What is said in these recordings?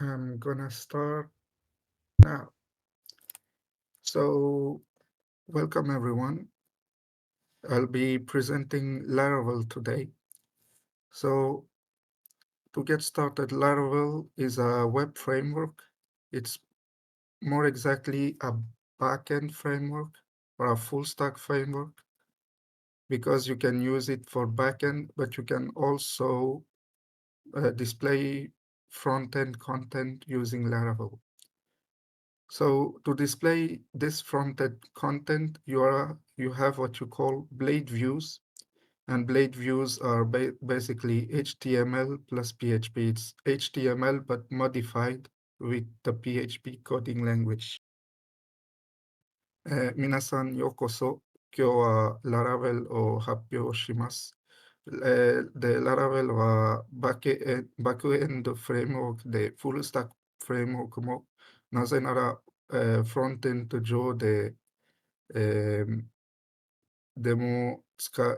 I'm gonna start now. So, welcome everyone. I'll be presenting Laravel today. So, to get started, Laravel is a web framework. It's more exactly a backend framework or a full stack framework because you can use it for backend, but you can also display front-end content using Laravel. So to display this front-end content, you have what you call blade views, and blade views are basically HTML plus PHP. It's HTML but modified with the PHP coding language. 皆さんようこそ。今日は Laravel を発表します。で、Laravel はバックエンドフレームワークでフルスタックフレームワークも、なぜなら、フロントエンド上で、えーでも使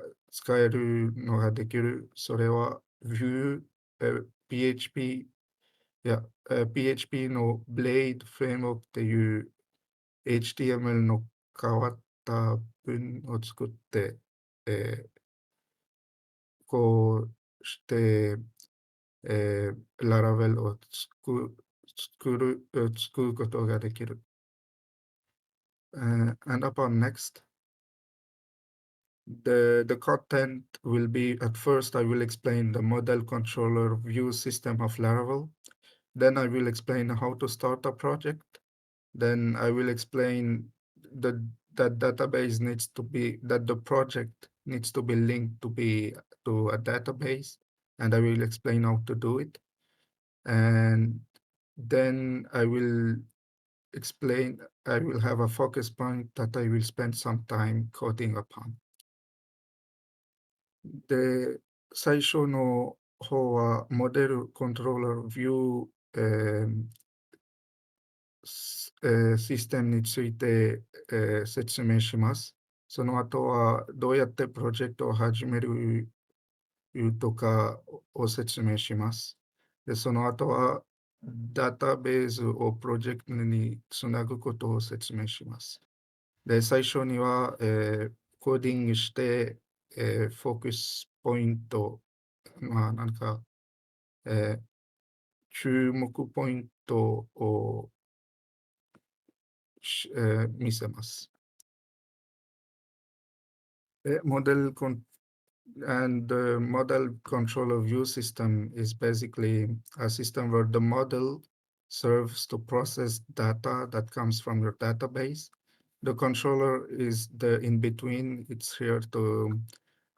えるのができる。それは Vue、PHP や、PHP の Blade フレームワークっていう HTML の変わった文を作って、こうして、ララベルを作ることができる。And upon next, the content will be, at first I will explain the model controller view system of Laravel. Then I will explain how to start a project. Then I will explain the that database needs to be, that the project needs to be linked to a database, and I will explain how to do it. And then I will have a focus point that I will spend some time coding upon. で、最初の方はモデルコントローラービュー、システムについて、説明します。その後はどうやってプロジェクトを始めるとかを説明します。で、その後はダータベースをプロジェクトにつなぐことを説明します。で、最初には、コーディングして、フォーカスポイント、なんか、えー注目ポイントを見せます。モデルコン And the model controller view system is basically a system where the model serves to process data that comes from your database. The controller is the in between. It's here to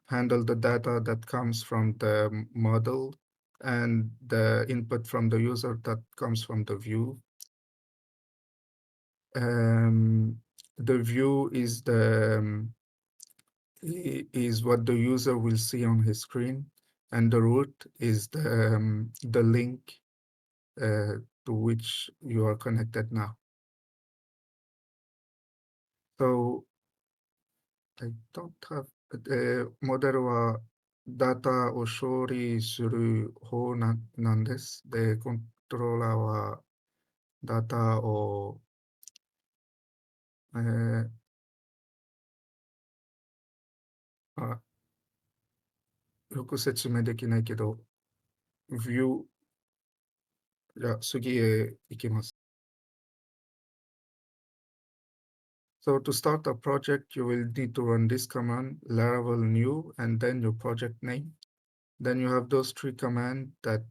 handle the data that comes from the model and the input from the user that comes from the view. The view is is what the user will see on his screen, and the root is the link to which you are connected now. So I don't have モデルはダータを処理する方なんです。で、コントローラーはダータを、あ、よく説明できないけど、view、じゃあ次へ行きます。So to start a project, you will need to run this command, Laravel new, and then your project name. Then you have those three commands that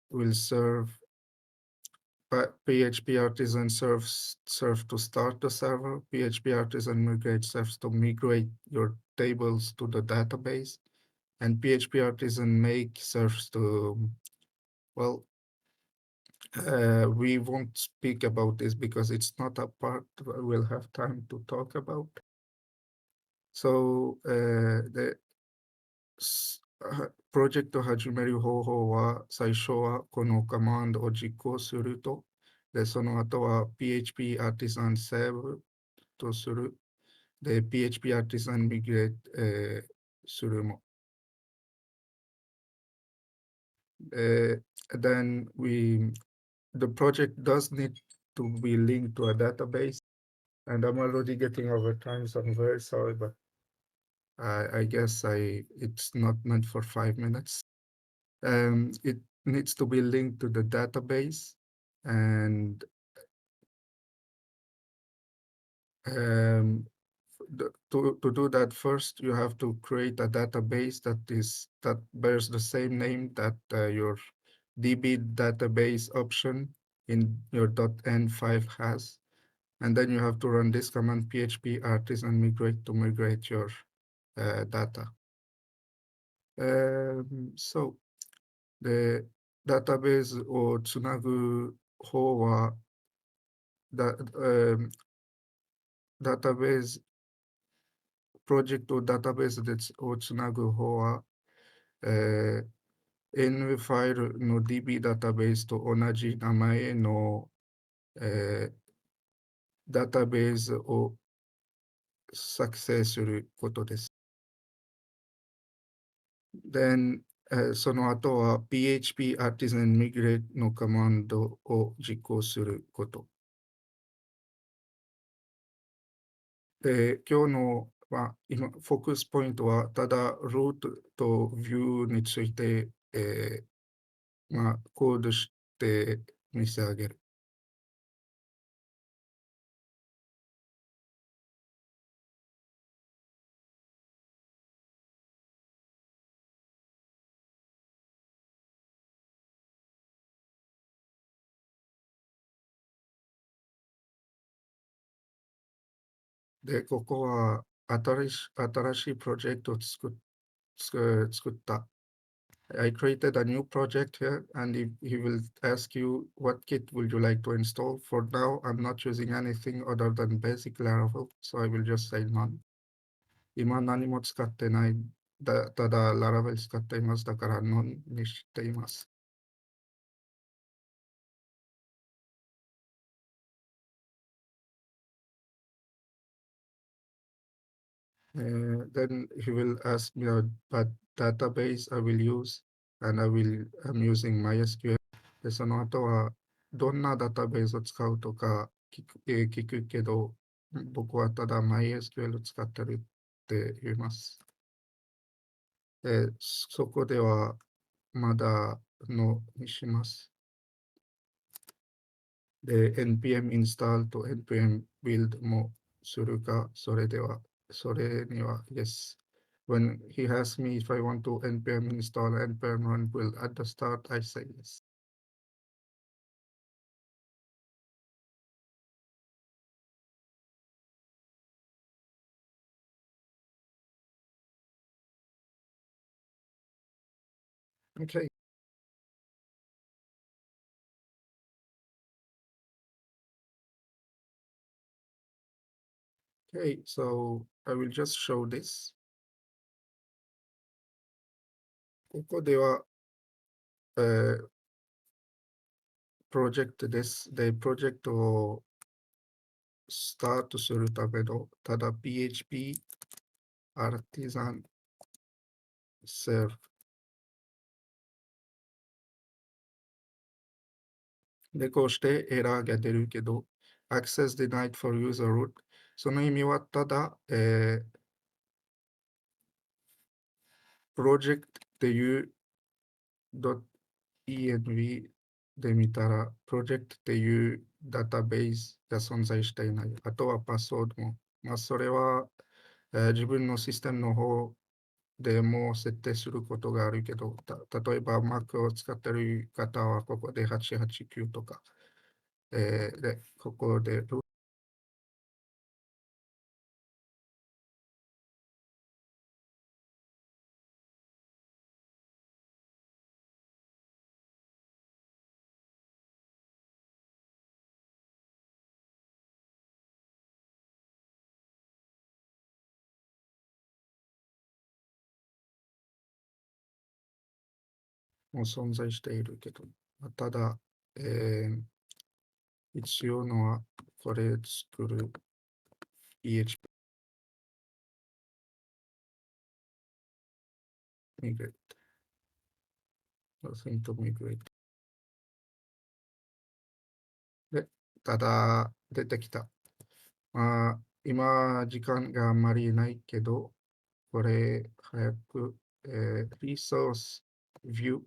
will serve PHP Artisan serve to start the server. PHP Artisan migrate serves to migrate your tables to the database. And PHP Artisan make serves to, well, we won't speak about this because it's not a part we'll have time to talk about. So,プロジェクトを始める方法は、最初はこのコマンドを実行すると、で、その後は PHP Artisan Save とする。で、PHP Artisan Migrate、するも。Uh, then the project does need to be linked to a database. And I'm already getting over time, so I'm very sorry, but I guess it's not meant for 5 minutes. It needs to be linked to the database, and um, to do that, first you have to create a database that bears the same name that your DB database option in your .env has. And then you have to run this command php artisan migrate to migrate your data. Soで、ダータベースをつなぐ方は、ダータベース、プロジェクトをダータベースをつなぐ方は、N ファイルの DB ダータベースと同じ名前の、ダータベースを作成することです。Then、その後は PHP Artisan Migrate のコマンドを実行すること。で、今日の、今、フォークスポイントは、ただ、ルートとビューについて、コードして見せ上げる。で、ここは新しいプロジェクトを作った。I created a new project here, and he will ask you what kit would you like to install. For now, I'm not using anything other than basic Laravel, so I will just say none. 今何も使ってない。ただ Laravel 使っています。だから none にしています。Then he will ask me what database I will use, and I'm using MySQL. で、その後は、どんなダタベースを使うとか聞くけど、僕はただ MySQL を使ってるって言います。そこでは、まだのにします。で、npm install と npm build もするか、それには yes. When he asks me if I want to npm install npm run build at the start, I say yes. Okay. Okay, so I will just show this. ここでは、プロジェクトです。で、プロジェクトをスタートするための、ただ PHP artisan serve で、こうしてエラーが出るけど、Access denied for user root。その意味はただ、プロジェクトっていう .env で見たら、プロジェクトっていうダタベースが存在していない。あとはパスワードも。それは、自分のシステムの方でも設定することがあるけど、例えば Mac を使っている方はここで889とか、で、ここでも存在しているけど、ただ、えー必要のはこれ作る PHP ミグレ Nothing to migrate. で、ただ、出てきた。まあ、今、時間があんまりないけど、これ、早く、Resource View。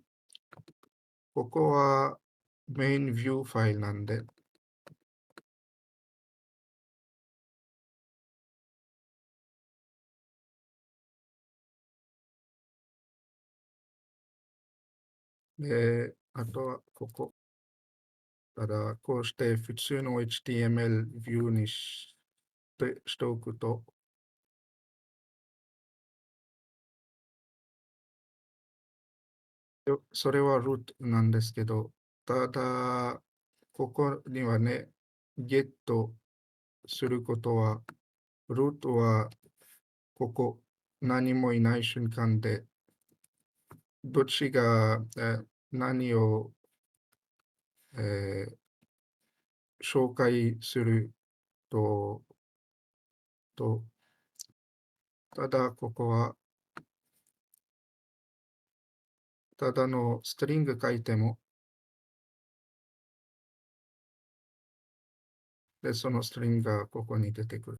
ここはメインビューファイルなんで、で、あとはここ。ただ、こうして普通の HTML ビューにしておくと、それはルートなんですけど、ただ、ここにはね、ゲットすることは、ルートはここ、何もいない瞬間で、どっちが、何を、えー紹介すると、ただここは、ただのストリング書いても、で、そのストリングがここに出てく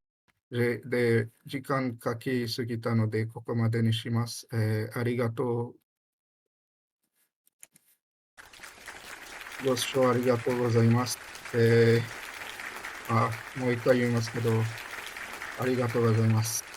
る。で、時間書きすぎたので、ここまでにします。ありがとう。ご視聴ありがとうございます。もう一回言いますけど、ありがとうございます。